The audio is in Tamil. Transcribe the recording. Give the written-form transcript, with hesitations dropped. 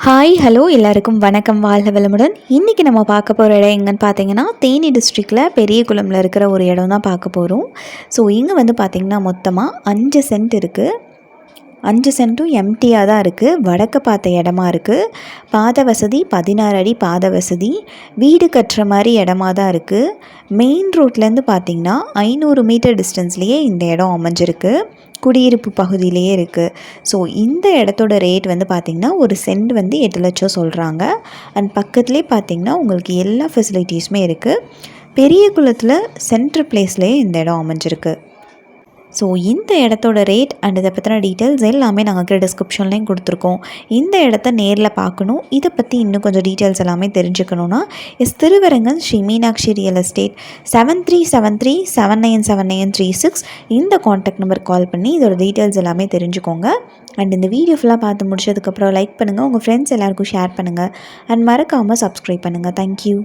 ஹாய் ஹலோ எல்லாருக்கும் வணக்கம், வாழ்க வளமுடன். இன்றைக்கி நம்ம பார்க்க போகிற இடம் எங்கன்னு பார்த்தீங்கன்னா, தேனி டிஸ்ட்ரிக்டில் பெரியகுளம்ல இருக்கிற ஒரு இடம் தான் பார்க்க போகிறோம். ஸோ இங்கே வந்து பார்த்திங்கன்னா மொத்தமாக 5 சென்ட் இருக்குது. 5 சென்ட்டும் எம்டியாக தான் இருக்குது. வடக்கு பார்த்த இடமா இருக்குது. பாத வசதி 16 அடி பாத வசதி. வீடு கட்டுற மாதிரி இடமா தான் இருக்குது. மெயின் ரோட்லேருந்து பார்த்திங்கன்னா 500 மீட்டர் டிஸ்டன்ஸ்லேயே இந்த இடம் அமைஞ்சிருக்கு. குடியிருப்பு பகுதியிலேயே இருக்குது. ஸோ இந்த இடத்தோட ரேட் வந்து பார்த்திங்கன்னா ஒரு சென்ட் வந்து 8 லட்சம் சொல்கிறாங்க. அண்ட் பக்கத்துலேயே பார்த்திங்கன்னா உங்களுக்கு எல்லா ஃபெசிலிட்டிஸுமே இருக்குது. பெரிய குளத்தில் சென்ட்ரல் பிளேஸ்லேயே இந்த இடம் அமைஞ்சிருக்கு. ஸோ இந்த இடத்தோட ரேட் அண்ட் இதை பற்றின டீட்டெயில்ஸ் எல்லாமே நாங்கள் டிஸ்கிரிப்ஷன்லேயும் கொடுத்துருக்கோம். இந்த இடத்த நேரில் பார்க்கணும், இதை பற்றி இன்னும் கொஞ்சம் டீட்டெயில்ஸ் எல்லாமே தெரிஞ்சுக்கணுன்னா திருவரங்கன் ஸ்ரீ மீனாட்சி ரியல் எஸ்டேட் 7373797936 இந்த காண்டாக்ட் நம்பர் கால் பண்ணி இதோட டீட்டெயில்ஸ் எல்லாமே தெரிஞ்சுக்கோங்க. அண்ட் இந்த வீடியோ ஃபுல்லாக பார்த்து முடிச்சதுக்கப்புறம் லைக் பண்ணுங்கள், உங்கள் ஃப்ரெண்ட்ஸ் எல்லாருக்கும் ஷேர் பண்ணுங்கள் அண்ட் மறக்காமல் சப்ஸ்கிரைப் பண்ணுங்கள். தேங்க்யூ.